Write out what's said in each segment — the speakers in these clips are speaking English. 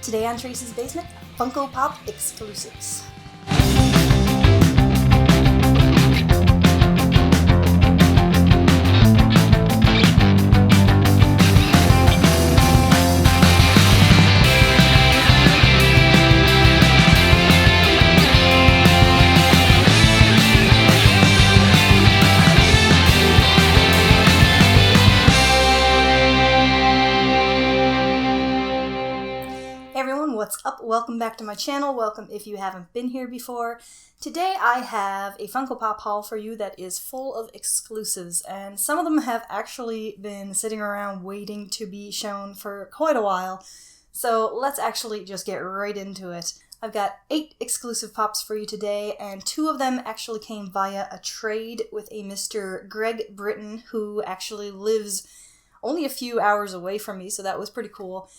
Today on Tracey's Basement, Funko Pop exclusives. What's up? Welcome back to my channel. Welcome if you haven't been here before. Today I have a Funko Pop haul for you that is full of exclusives, and some of them have actually been sitting around waiting to be shown for quite a while. So let's actually just get right into it. I've got 8 exclusive pops for you today, and 2 of them actually came via a trade with a Mr. Greg Britton, who actually lives only a few hours away from me, so that was pretty cool.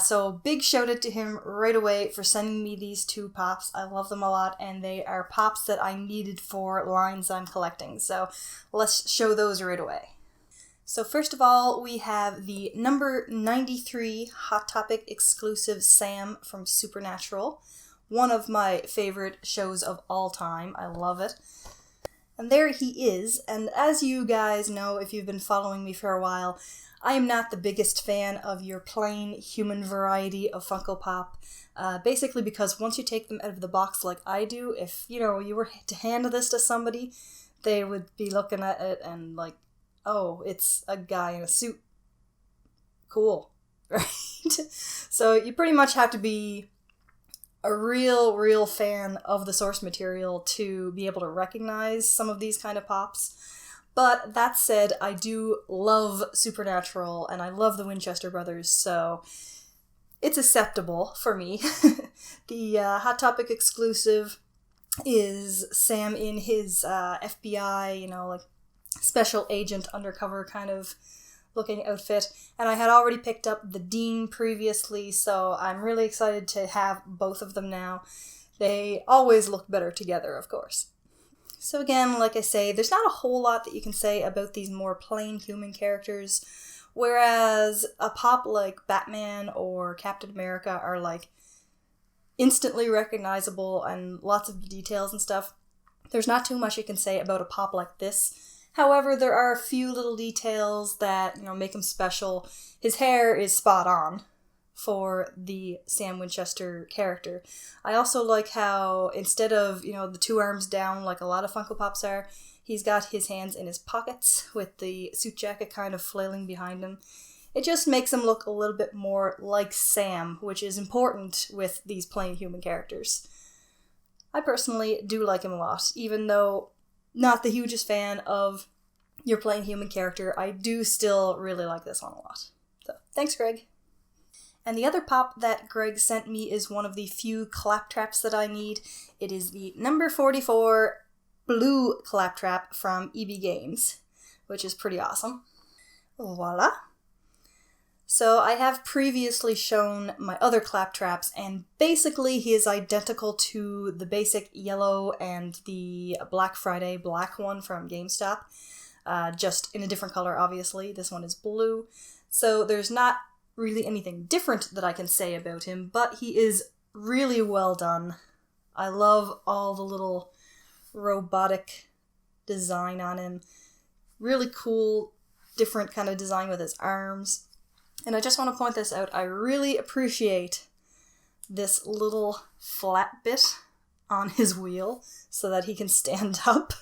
So big shout out to him right away for sending me these 2 pops. I love them a lot, and they are pops that I needed for lines I'm collecting. So let's show those right away. So first of all, we have the number 93 Hot Topic exclusive Sam from Supernatural. One of my favorite shows of all time. I love it. And there he is, and as you guys know if you've been following me for a while, I am not the biggest fan of your plain human variety of Funko Pop, basically because once you take them out of the box like I do, if, you were to hand this to somebody, they would be looking at it and like, oh, it's a guy in a suit. Cool, right? So you pretty much have to be a real fan of the source material to be able to recognize some of these kind of pops. But that said, I do love Supernatural, and I love the Winchester brothers, so it's acceptable for me. The Hot Topic exclusive is Sam in his FBI, like special agent undercover kind of looking outfit, and I had already picked up the Dean previously, so I'm really excited to have both of them now. They always look better together, of course. So again, like I say, there's not a whole lot that you can say about these more plain human characters, whereas a pop like Batman or Captain America are like instantly recognizable and lots of details and stuff. There's not too much you can say about a pop like this. However, there are a few little details that, make him special. His hair is spot on for the Sam Winchester character. I also like how instead of, the 2 arms down like a lot of Funko Pops are, he's got his hands in his pockets with the suit jacket kind of flailing behind him. It just makes him look a little bit more like Sam, which is important with these plain human characters. I personally do like him a lot, even though not the hugest fan of your plain human character, I do still really like this one a lot. So, thanks, Greg. And the other pop that Greg sent me is one of the few Claptraps that I need. It is the number 44 blue Claptrap from EB Games, which is pretty awesome. Voila. So I have previously shown my other Claptraps, and basically he is identical to the basic yellow and the Black Friday black one from GameStop, just in a different color, obviously. This one is blue. So there's not really anything different that I can say about him, but he is really well done. I love all the little robotic design on him. Really cool, different kind of design with his arms. And I just want to point this out, I really appreciate this little flat bit on his wheel so that he can stand up.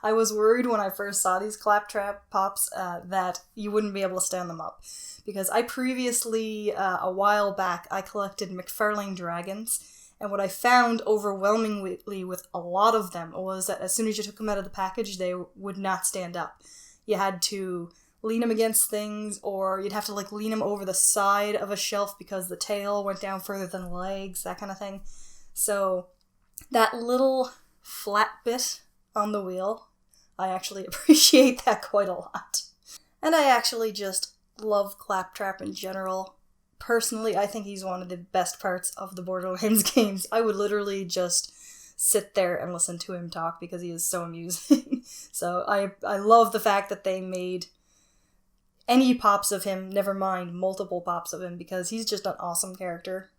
I was worried when I first saw these Claptrap pops that you wouldn't be able to stand them up. Because I previously, a while back, I collected McFarlane dragons, and what I found overwhelmingly with a lot of them was that as soon as you took them out of the package, they would not stand up. You had to lean them against things, or you'd have to lean them over the side of a shelf because the tail went down further than the legs, that kind of thing. So that little flat bit on the wheel, I actually appreciate that quite a lot. And I actually just love Claptrap in general. Personally, I think he's one of the best parts of the Borderlands games. I would literally just sit there and listen to him talk because he is so amusing. So I love the fact that they made any pops of him, never mind multiple pops of him, because he's just an awesome character.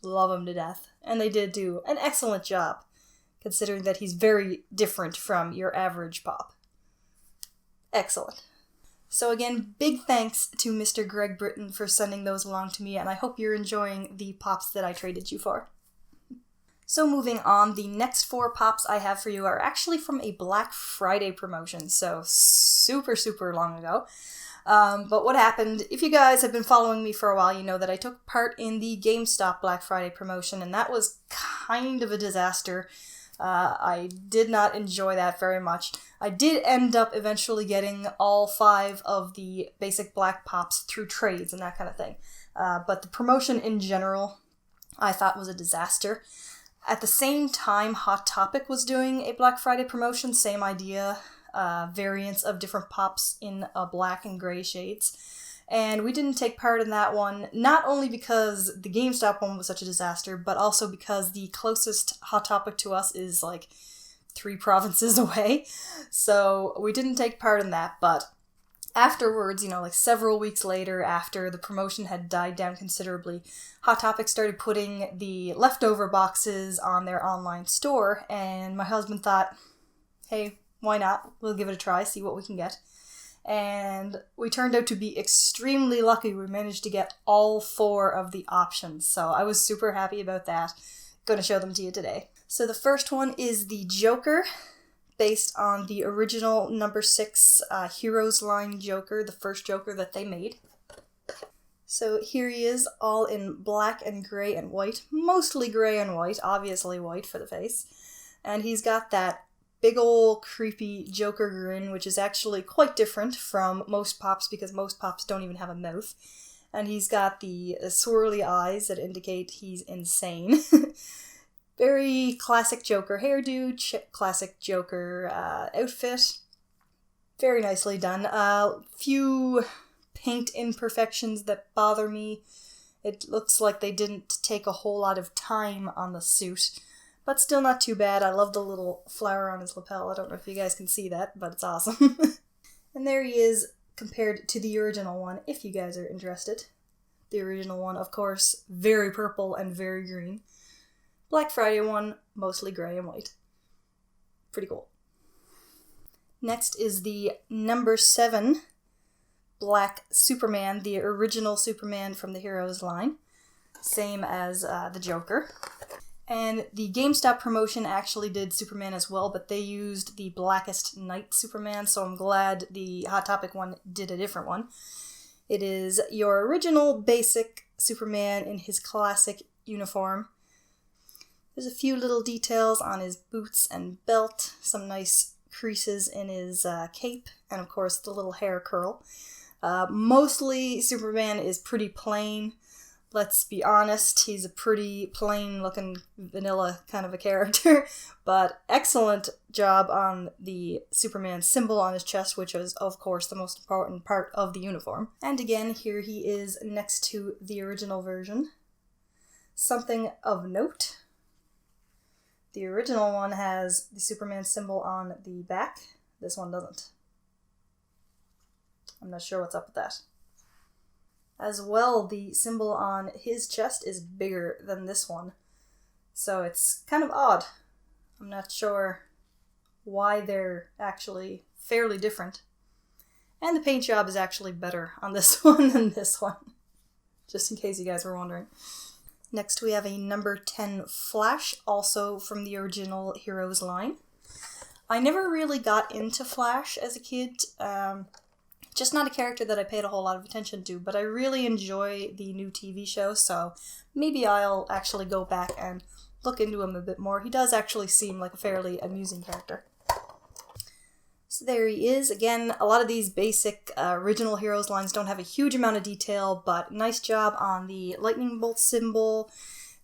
love him to death. And they did do an excellent job, considering that he's very different from your average Pop. Excellent. So again, big thanks to Mr. Greg Britton for sending those along to me, and I hope you're enjoying the Pops that I traded you for. So moving on, the next 4 Pops I have for you are actually from a Black Friday promotion, so super long ago. But what happened, if you guys have been following me for a while, you know that I took part in the GameStop Black Friday promotion, and that was kind of a disaster. I did not enjoy that very much. I did end up eventually getting all 5 of the basic Black Pops through trades and that kind of thing. But the promotion in general, I thought was a disaster. At the same time, Hot Topic was doing a Black Friday promotion, same idea, variants of different Pops in black and gray shades. And we didn't take part in that one, not only because the GameStop one was such a disaster, but also because the closest Hot Topic to us is like 3 provinces away. So we didn't take part in that, but afterwards, like several weeks later, after the promotion had died down considerably, Hot Topic started putting the leftover boxes on their online store, and my husband thought, hey, why not? We'll give it a try, see what we can get. And we turned out to be extremely lucky. We managed to get all 4 of the options, so I was super happy about that. Gonna show them to you today. So the first one is the Joker, based on the original number 6 Heroes line Joker, the first Joker that they made. So here he is, all in black and gray and white, mostly gray and white, obviously white for the face. And he's got that big ol' creepy Joker grin, which is actually quite different from most Pops because most Pops don't even have a mouth. And he's got the swirly eyes that indicate he's insane. Very classic Joker hairdo, classic Joker outfit. Very nicely done. Few paint imperfections that bother me. It looks like they didn't take a whole lot of time on the suit. But still not too bad. I love the little flower on his lapel. I don't know if you guys can see that, but it's awesome. And there he is compared to the original one, if you guys are interested. The original one, of course, very purple and very green. Black Friday one, mostly gray and white. Pretty cool. Next is the number 7 Black Superman, the original Superman from the Heroes line. Same as the Joker. And the GameStop promotion actually did Superman as well, but they used the Blackest Night Superman, so I'm glad the Hot Topic one did a different one. It is your original basic Superman in his classic uniform. There's a few little details on his boots and belt, some nice creases in his cape, and of course the little hair curl. Mostly Superman is pretty plain. Let's be honest, he's a pretty plain-looking vanilla kind of a character, but excellent job on the Superman symbol on his chest, which is, of course, the most important part of the uniform. And again, here he is next to the original version. Something of note, the original one has the Superman symbol on the back. This one doesn't. I'm not sure what's up with that. As well, the symbol on his chest is bigger than this one. So it's kind of odd. I'm not sure why they're actually fairly different. And the paint job is actually better on this one than this one. Just in case you guys were wondering. Next we have a number 10 Flash, also from the original Heroes line. I never really got into Flash as a kid. Just not a character that I paid a whole lot of attention to, but I really enjoy the new TV show, so maybe I'll actually go back and look into him a bit more. He does actually seem like a fairly amusing character. So there he is. Again, a lot of these basic original Heroes lines don't have a huge amount of detail, but nice job on the lightning bolt symbol,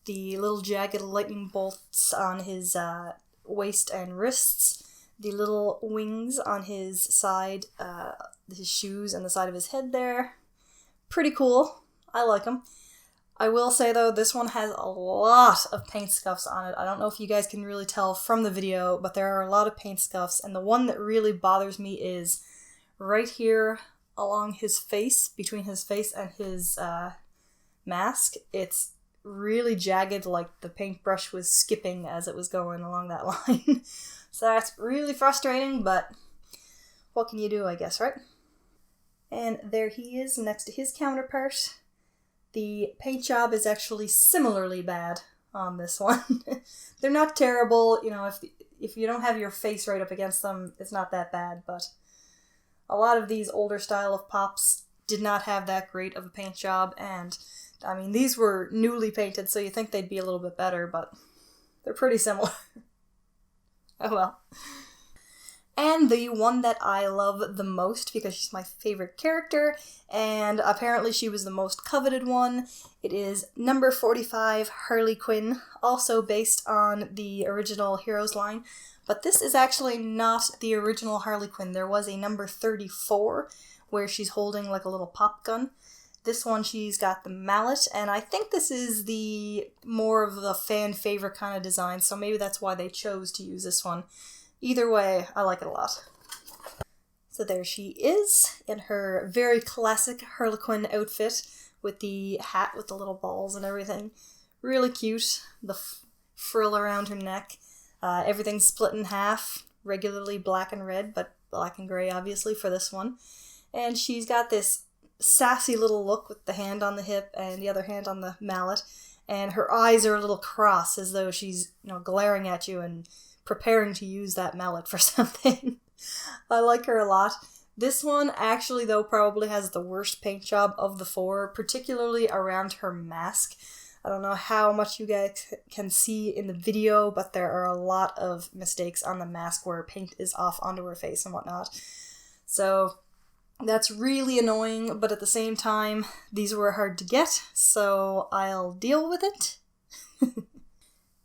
the little jagged lightning bolts on his waist and wrists, the little wings on his side, his shoes and the side of his head there. Pretty cool. I like them. I will say though, this one has a lot of paint scuffs on it. I don't know if you guys can really tell from the video, but there are a lot of paint scuffs, and the one that really bothers me is right here along his face, between his face and his mask. It's really jagged, like the paintbrush was skipping as it was going along that line. So that's really frustrating, but what can you do, I guess, right? And there he is next to his counterpart. The paint job is actually similarly bad on this one. They're not terrible, you know, if you don't have your face right up against them, it's not that bad, but a lot of these older style of Pops did not have that great of a paint job, and I mean, these were newly painted, so you think they'd be a little bit better, but they're pretty similar. Oh well. And the one that I love the most, because she's my favorite character, and apparently she was the most coveted one, it is number 45, Harley Quinn, also based on the original Heroes line. But this is actually not the original Harley Quinn. There was a number 34, where she's holding like a little pop gun. This one, she's got the mallet, and I think this is the more of the fan favorite kind of design, so maybe that's why they chose to use this one. Either way, I like it a lot. So there she is, in her very classic Harlequin outfit, with the hat with the little balls and everything. Really cute. The frill around her neck. Everything's split in half, regularly black and red, but black and gray obviously for this one. And she's got this sassy little look with the hand on the hip and the other hand on the mallet, and her eyes are a little cross as though she's, you know, glaring at you and preparing to use that mallet for something. I like her a lot. This one actually, though, probably has the worst paint job of the four, particularly around her mask. I don't know how much you guys can see in the video, but there are a lot of mistakes on the mask where paint is off onto her face and whatnot. So that's really annoying, but at the same time, these were hard to get, so I'll deal with it.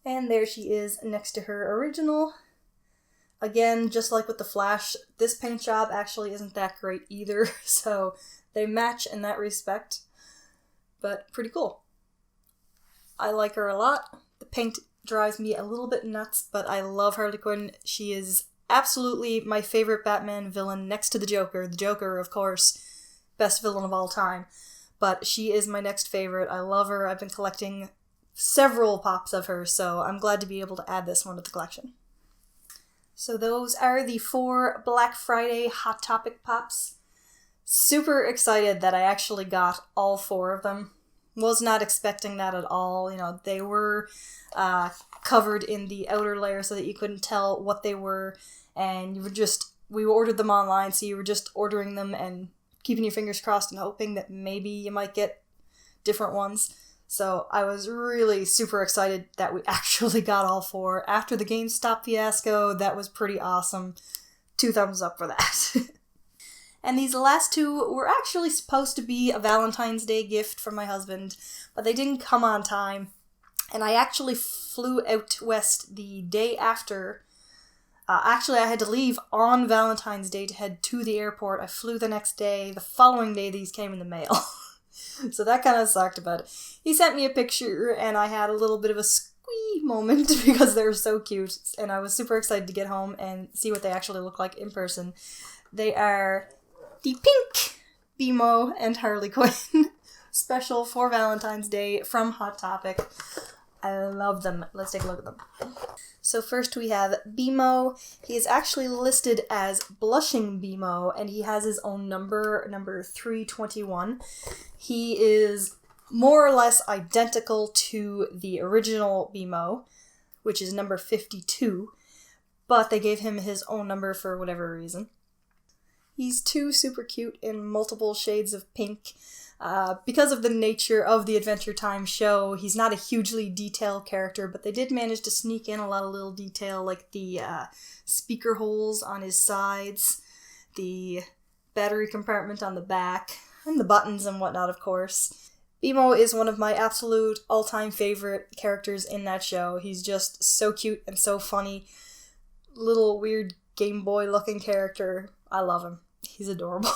And there she is next to her original. Again, just like with the Flash, this paint job actually isn't that great either, so they match in that respect, but pretty cool. I like her a lot. The paint drives me a little bit nuts, but I love Harley Quinn. She is absolutely my favorite Batman villain next to the Joker. The Joker, of course, best villain of all time, but she is my next favorite. I love her. I've been collecting several Pops of her, so I'm glad to be able to add this one to the collection. So those are the 4 Black Friday Hot Topic Pops. Super excited that I actually got all 4 of them. Was not expecting that at all. You know, they were covered in the outer layer so that you couldn't tell what they were, and we ordered them online, so you were just ordering them and keeping your fingers crossed and hoping that maybe you might get different ones. So I was really super excited that we actually got all 4. After the GameStop fiasco, that was pretty awesome. 2 thumbs up for that. And these last 2 were actually supposed to be a Valentine's Day gift from my husband, but they didn't come on time. And I actually flew out west the day after. Actually, I had to leave on Valentine's Day to head to the airport. I flew the next day. The following day, these came in the mail. So that kind of sucked, but he sent me a picture, and I had a little bit of a squee moment because they're so cute, and I was super excited to get home and see what they actually look like in person. They are the pink BMO and Harley Quinn, special for Valentine's Day from Hot Topic. I love them. Let's take a look at them. So first we have BMO. He is actually listed as Blushing BMO, and he has his own number 321. He is more or less identical to the original BMO, which is number 52, but they gave him his own number for whatever reason. He's too super cute in multiple shades of pink. Because of the nature of the Adventure Time show, he's not a hugely detailed character, but they did manage to sneak in a lot of little detail, like the speaker holes on his sides, the battery compartment on the back, and the buttons and whatnot, of course. BMO is one of my absolute all-time favorite characters in that show. He's just so cute and so funny. Little weird Game Boy-looking character. I love him. He's adorable.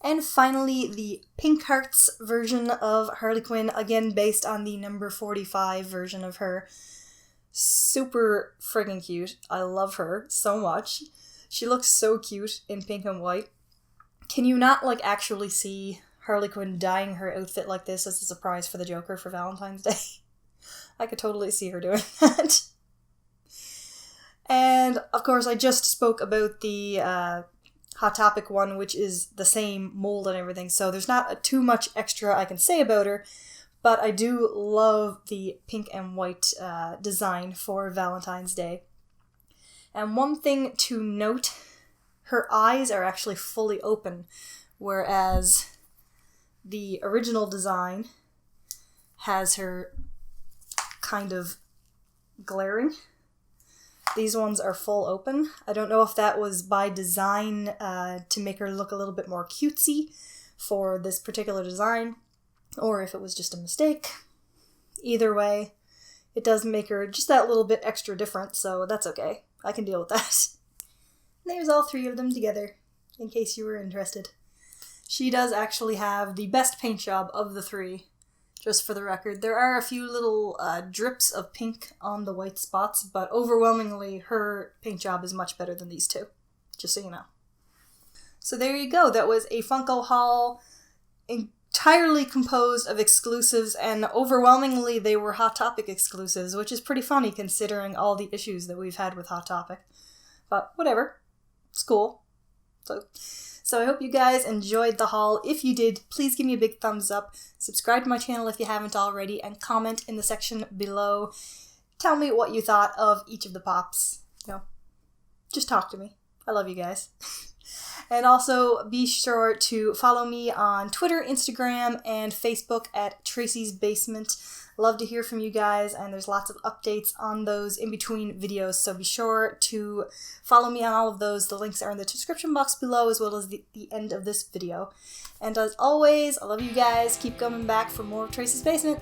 And finally, the Pink Hearts version of Harley Quinn, again based on the number 45 version of her. Super friggin' cute. I love her so much. She looks so cute in pink and white. Can you not, actually see Harley Quinn dyeing her outfit like this as a surprise for the Joker for Valentine's Day. I could totally see her doing that. And, of course, I just spoke about the Hot Topic one, which is the same mold and everything, so there's not too much extra I can say about her, but I do love the pink and white design for Valentine's Day. And one thing to note, her eyes are actually fully open, whereas the original design has her kind of glaring. These ones are full open. I don't know if that was by design to make her look a little bit more cutesy for this particular design, or if it was just a mistake. Either way, it does make her just that little bit extra different, so that's okay. I can deal with that. There's all three of them together, in case you were interested. She does actually have the best paint job of the three, just for the record. There are a few little drips of pink on the white spots, but overwhelmingly her paint job is much better than these two, just so you know. So there you go. That was a Funko haul entirely composed of exclusives, and overwhelmingly they were Hot Topic exclusives, which is pretty funny considering all the issues that we've had with Hot Topic. But whatever. It's cool. So I hope you guys enjoyed the haul. If you did, please give me a big thumbs up, subscribe to my channel if you haven't already, and comment in the section below. Tell me what you thought of each of the pops. You know, just talk to me. I love you guys. And also be sure to follow me on Twitter, Instagram, and Facebook at Tracey's Basement. Love to hear from you guys, and there's lots of updates on those in between videos, so be sure to follow me on all of those. The links are in the description box below, as well as the end of this video. And as always, I love you guys. Keep coming back for more of Tracey's Basement.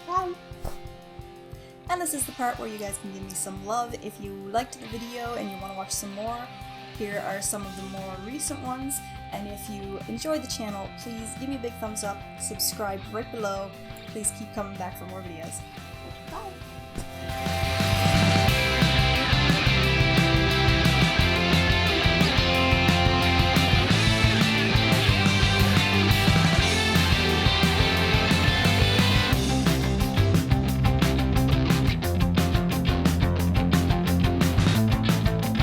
Bye! And this is the part where you guys can give me some love. If you liked the video and you want to watch some more, here are some of the more recent ones. And if you enjoyed the channel, please give me a big thumbs up, subscribe right below. Please keep coming back for more videos.